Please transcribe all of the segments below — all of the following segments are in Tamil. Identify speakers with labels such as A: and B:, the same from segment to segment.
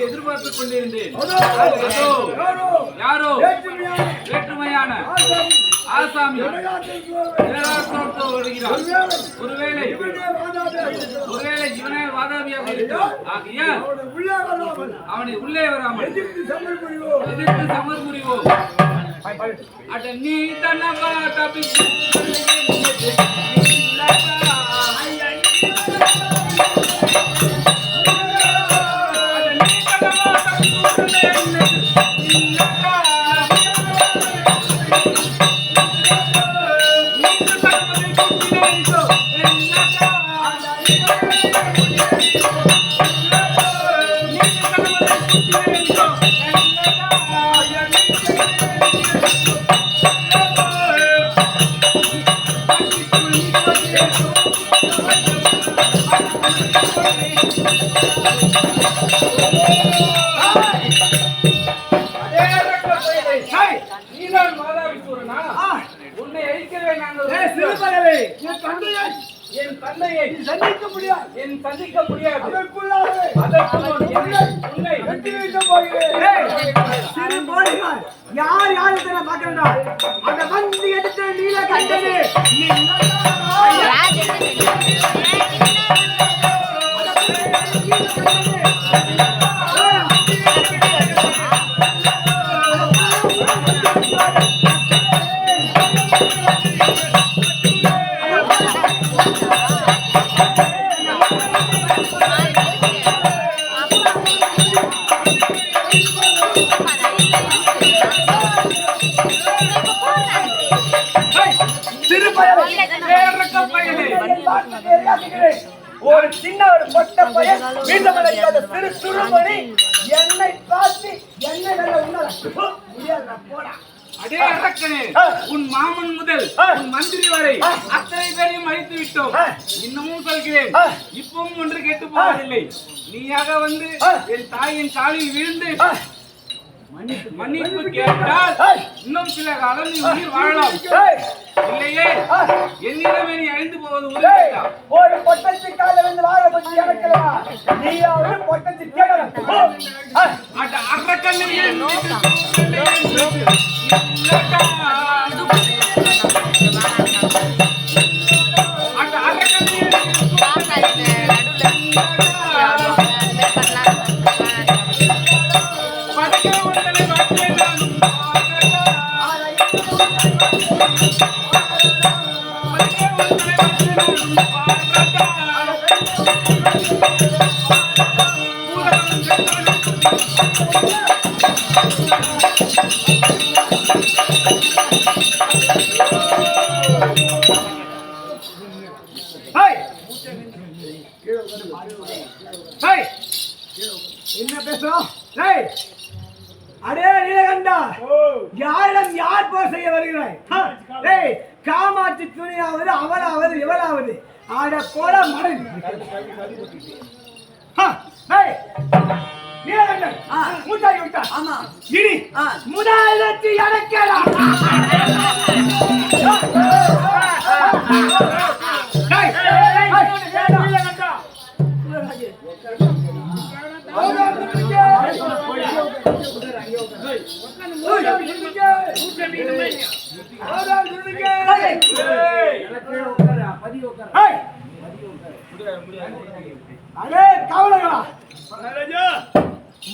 A: எதிர்பார்த்துக் கொண்டிருந்தேன். யாரோ வேற்றுமையான ஆசாமி ஒருவேளை இவனே வாதாபியாக இருக்கிறான். ஆகையால் அவனை உள்ளே வராமல் எதிர்த்து சமர் புரிவோம். அட நீ தனவா தப்பிச்சு சந்திக்க முடியாது. யார் யாருக்கு பாக்கிறா அந்த வந்து எடுத்து நீல கண்டது ஒரு சின்ன ஒரு பொட்ட பையன் வீட்டமடைக்காத சிறு சுடுமணி என்னை பார்த்து என்னை அதே அரக்கனே, உன் மாமன் முதல் உன் மந்திரி வரை அத்தனை பேரையும் அழித்து விட்டோம். இன்னமும் சொல்கிறேன், இப்பவும் ஒன்று கேட்டு போவதில்லை. நீயாக வந்து என் தாயின் காலில் விழுந்து மன்னிப்பு கேட்டால் இன்னும் சில காலம் நீ உயிர் வாழலாம். இல்லையே என்னிடமே நீ அழிந்து போவது உறுதியா? ஒரு பொட்டச்சி காலில் விழுந்து வாழ பற்றி எனக்கலவா? நீயாவது பொட்டச்சி கேடலாம். அட அரக்கனே என்ன பேசுறோம்? அடே நீலகண்டா, யாரிடம் யார் போர் செய்ய வருகிறாய்? காமாட்சி துணியாவது அவளாவது இவளாவது ஆட போட மடன் நீலகண்டன் மூச்சாகி விட்டார். ஆமா, இனி முதலத்தி அடக்கலாம்.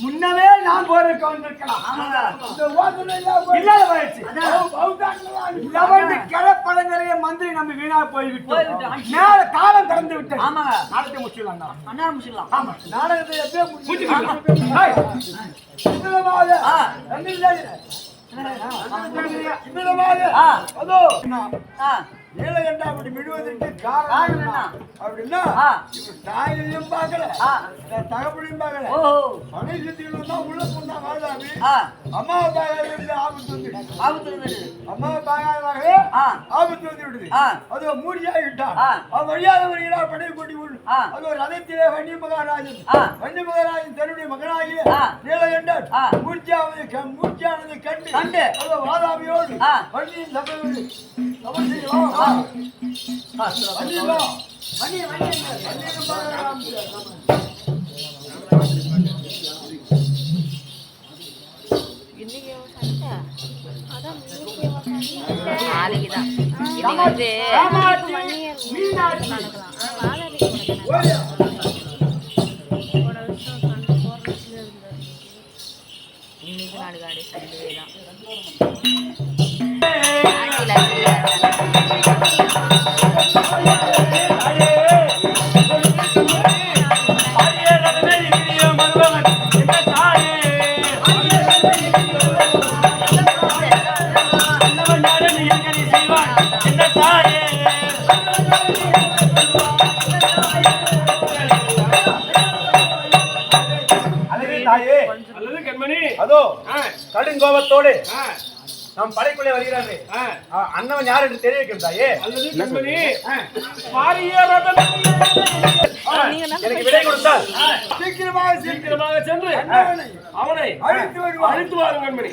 A: முன்னமே நான் போறதுக்கு கிழப்பழங்கரைய மந்திரி நம்ம வீணா போய்விட்டோம். மேல காலம் திறந்து விட்டு நாடகத்தை முடிச்சிடலாம். நாடகத்தை எப்படியோ நீலகண்டா அப்படி விடுவதற்கு காரணம் என்ன அப்படின்னா, தாயிலையும் பார்க்கல தகப்பனையும் பார்க்கல, பனை சுத்திகளும் தான் உள்ள சொன்னாங்க. அம்மாவை தாயாவே ஆபத்து வந்து அம்மாவை தாயாவே
B: ஆபத்து வந்து விடுது. அதோ மூடியாகி விட்டான். அவன் வழியாக வருகிறார் படை கூட்டி கொண்டு. அதோ ரதத்திலே வன்னி மகாராஜன் தன்னுடைய மகனாகிய நீலகண்டன் மூர்ச்சியானதை கண்டு அதோ வாதாபியோடு வண்டியின் சபையோடு சபை செய்யலாம்.
C: நாளைக்குதான் இன்னைக்கு வந்து இன்னைக்கு நாடு காடி சண்டே தான்
D: அதோ கடுங்கோபத்தோடு நம் படைக்குள்ளே வருகிறாரு. அண்ணவன் யார் என்று தெரிவிக்கின்றாயே. எனக்கு விடை கொடுத்தால்
A: சீக்கிரமாக சென்று அவனை அழைத்து வாருங்கள் கண்மணி.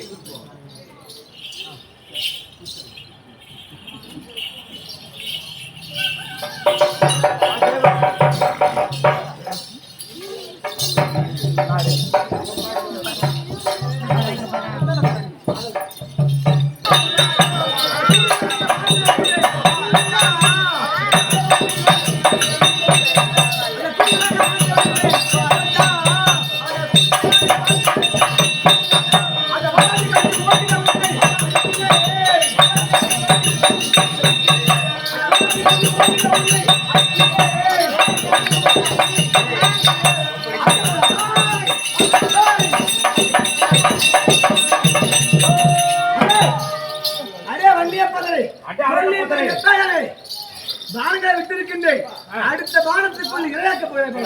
B: பானங்களை விட்டிருக்கின்றேன். அடுத்த பானத்துக்குள் இரையாக்க போகிறேன்.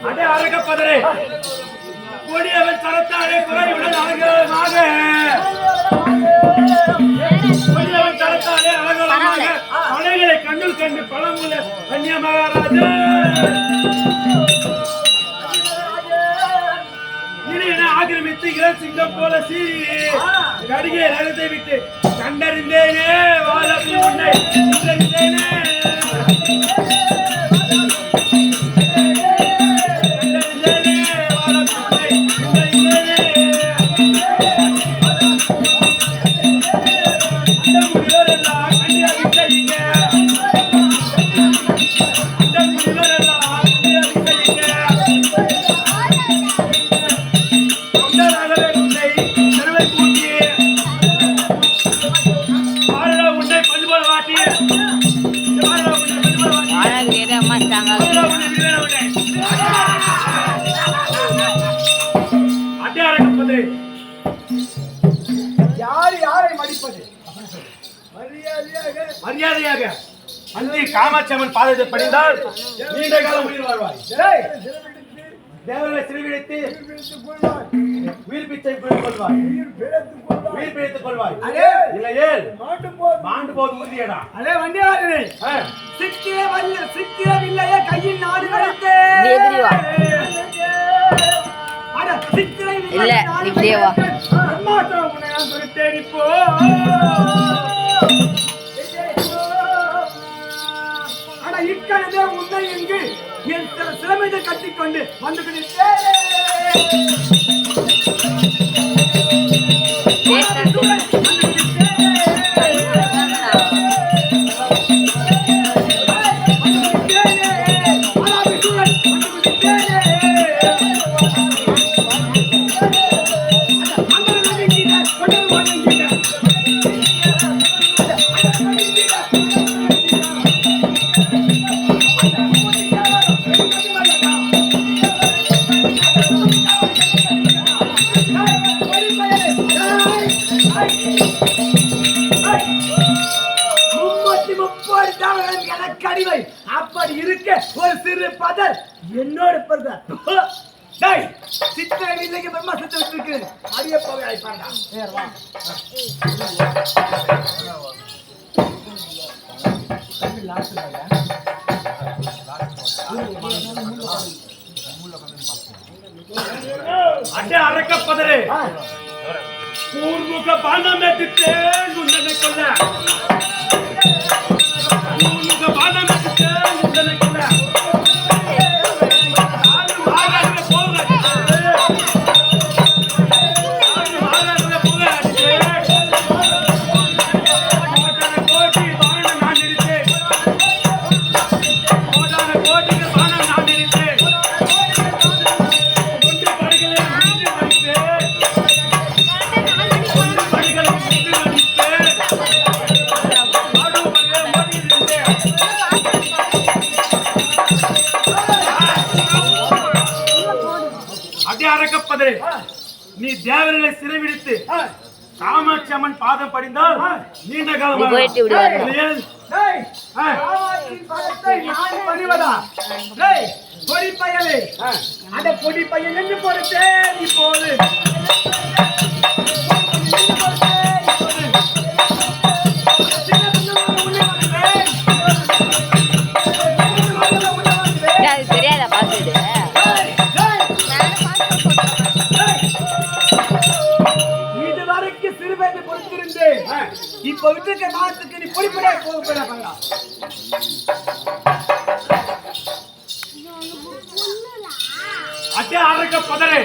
D: அடே அரக்கப்பதரே, கொடியவன் தரத்தாலே குறைவுடன் அலங்கோலமாக, கொடியவன் தரத்தாலே அலங்கோலமாக படைகளை கண்ணில் கண்டு பழமுள்ள கன்னிய மகாராஜா ஆக்கிரமித்து இளசிங்கம் போல சீறி கடிகை ரகத்தை விட்டு கண்டறிந்தேனே வாழப்பி உன்னை கண்டறிந்தேனே மரியாதையாக அந்தி காமாட்சியம்மன் பாதத்தை படிந்தால் நீண்ட காலம் உயிர் வாழ்வாய். தேவர்களை சிறுவிழித்து உயிர் பிச்சை கொள்வாய், உயிர் பிழைத்துக் கொள்வாய். இல்லையே மாண்டு போது உறுதியடா.
B: அதே வண்டியாளர்களே, சித்திரவில்லையே கையில் நாடு வைத்தே
C: இல்ல இப்படியே வா.
B: தேடிப்போ இக்கணமே உன்னை எங்கு என் சிலமையை கட்டிக்கொண்டு வந்து Hey! அப்படி இருக்க ஒரு சிறு பதர் என்னோட பதர் டேய் சித்திரை இல்லைங்க பிரம்மா சித்த வச்சிருக்கு அடியே போய் ஆயிப்பாடா வா
D: அடே அரக்கப்பதரே பூர்முக பானமெடுத்தே குண்டனை கொல்ல பூர்முக பானமெடுத்தே குண்டனை கொல்ல ஆறு மாகாண போக ஆறு மாகாண போக கோடான கோடி பான நான் நிறுத்தே கோடான கோடிக்கு பான நான் நிறுத்தே கொண்டு படுகளே நின்று வைத்தே நீ தேவர்களை சிறைவிடித்து காமாட்சி அம்மன் பாதம் படிந்தால் நீண்ட காலம்
C: போயிட்டு விடுவாரு.
B: பொடி பயலே அந்த பொடி பையன் என்று பொறுத்தே இப்போது
C: அது தெரியாதா பாத்துடு
B: இதுவரைக்கும் சிறுபேட்டை பொறுத்திருந்தேன் இப்ப விட்டு மாதத்துக்கு நீ பொடிப்படா போக
D: அட்டே அரக்க பதரே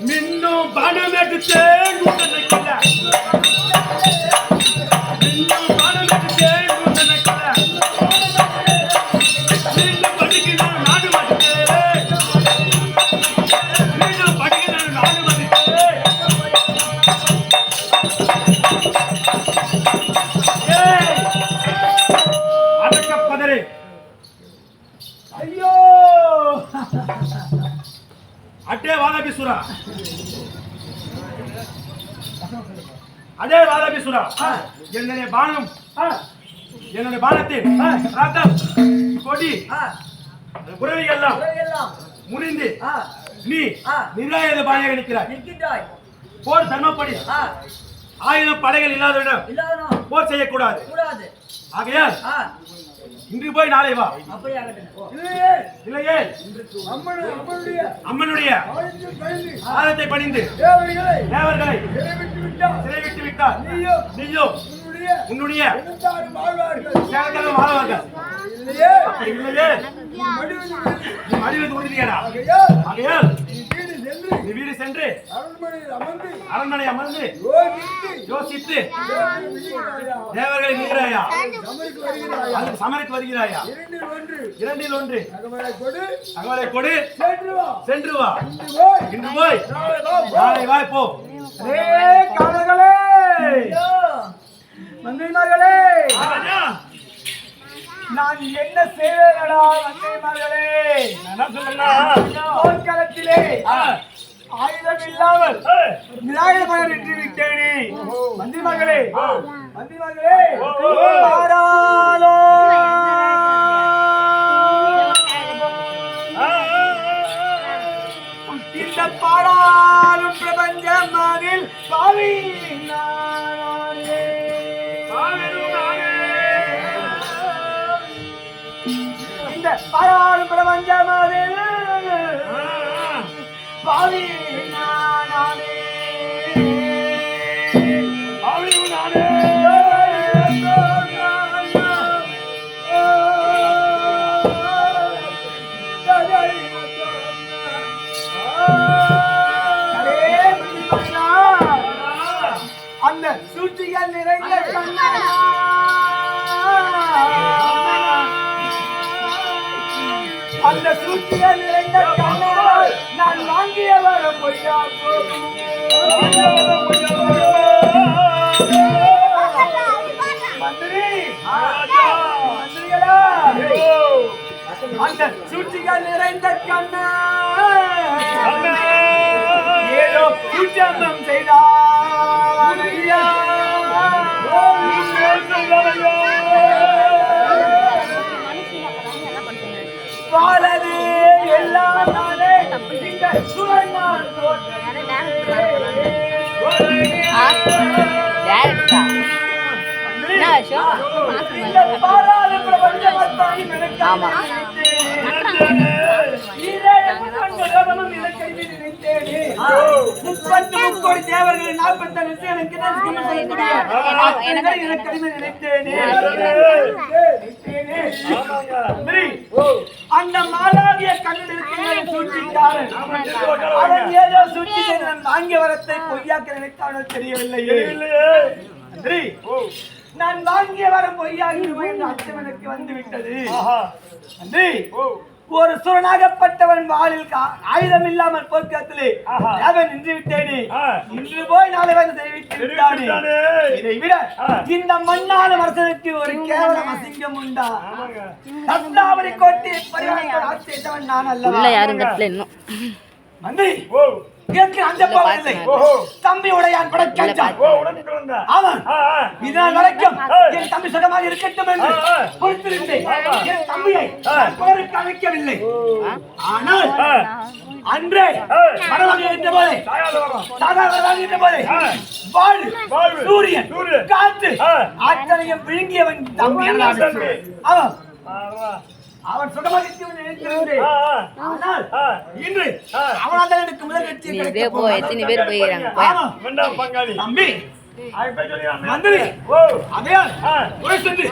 D: மின்னும் பணம் எடுத்தே குண்டனை கொல்ல மின்னும் பணம் எடுத்தே குண்டனை கொல்ல மீண்டும் படிக்கிறான் நாடு மதித்தே மீண்டும் படிக்கிறான் நாடு மதித்தே அரக்க பதரே
B: ஐயோ
D: அட்டே வாதாபிசுரா அதே வாதாபிசுரா என்னுடைய பானம் என்னுடைய பானத்தில் ரத்தம் கொடி உறவை எல்லாம் முறிந்து நீ நிர்வாக பாணியாக நிற்கிறாய் போர் தர்மப்படி ஆயிரம் படைகள் இல்லாதவிடம் போர் செய்யக்கூடாது ஆகையால் இன்று போய் நாளை வா இல்லையே அம்மனுடைய ஆலயத்தை பணிந்து தேவர்களை சிறைவிட்டு விட்டார் நீயோ உன்னுடைய சேகரம் வாழ்வார்கள் இல்லையே நீ மடிவது உறுதியடா ஆகையால் நீ வீடு சென்று அரண்மனை அமர்ந்து யோசித்து தேவர்களை நிற்கிறாயா சமரித்து வருகிறாயா இரண்டில் ஒன்று தகவலை கொடு சென்று வா இன்று போய் நாளை வாய் போ
B: காலங்களே மந்திரி மகளே நான் என்ன செய்வேனடா மந்திரி மகளே
D: என்ன சொல்லுங்க
B: போர்க்களத்திலே ஆயுதம் இல்லாமல் நிராயுதமாக நின்று விட்டேனே மந்திரி மகளே மந்திரி மகளே ஆராலோ இந்த பாடாலும் பிரபஞ்சம் அதில் பாவி நானே இந்த பாடாலும் பிரபஞ்சம் அதில் பாவி நானே அந்த சூழ்ச்சிகள் நிறைந்த கண்ணா அந்த சூழ்ச்சிகள் நிறைந்த கண்ணால் நான் வாங்கிய வர பொய்யா மந்திரி மந்திரிகளா அந்த சூழ்ச்சிகள் நிறைந்த கண்ணா ஏதோ சூட்சமம் செய்தார் இந்த பாராள பிரபஞ்சமத்தாயும் எனக்கு
C: ஆமா.
B: முப்பத்தி தேவர்களை 40 எனக்கு அந்த மாலாகிய கண்ணில் சூழ்ச்சிக்காரன் அவன் ஏதோ சூழ்ச்சி செய்த வாங்கிய வரத்தை பொய்யாக்க நினைத்தானோ தெரியவில்லையே. நான் வாங்கிய வரம் பொய்யாகிடுவோம் என்ற அச்சம் எனக்கு வந்து விட்டது. ஒரு சுரனாகப்பட்டவன் வாளில் ஆயுதம் இல்லாமல் போர்க்களத்திலே அவன் நின்று விட்டேனே. இன்று போய் நாளை வந்து தெரிவித்து விட்டானே. இதை விட இந்த மண்ணான வருஷத்துக்கு ஒரு கேவலம் அசிங்கம் உண்டா? ரத்னாவரி கோட்டை பரிவாரத்தோடு ஆட்சி செய்தவன் நான்
C: உள்ள
B: அல்லவா?
C: யாரும் கட்டல இன்னும்.
B: மந்திரி எனக்கு அந்த பாவத்தை தம்பி உடையான் படைக்கான். அவன் இதனால் வரைக்கும் என் தம்பி சுகமாக இருக்கட்டும் என்று பொறுத்திருந்தேன். என் தம்பியை போருக்கு அழைக்கவில்லை. ஆனால் அன்றே மரமாக இருந்த போதே சாதாரணமாக இருந்த போதே வாழ் சூரியன் காற்று அத்தனையும் விழுங்கியவன் தம்பி. அவன் அவன் சுகமாக நினைத்திருந்தேன். ஆனால் இன்று அவனால் எனக்கு முதல் வெற்றி
C: நீ இப்படியே போ, எத்தனை பேர் போயிடறாங்க
B: தம்பி மந்திரி அதையால் போய் சென்று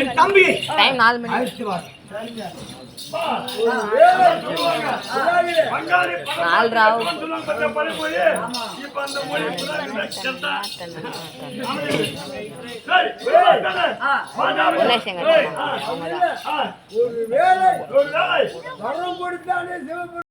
B: என் தம்பியை
C: டைம் 4 மணி.
B: அழைத்து வா.
C: 4 ராவு. உன்னை
B: ஒரு வேளை வரம் கொடுத்தானே சிவபெருமான்.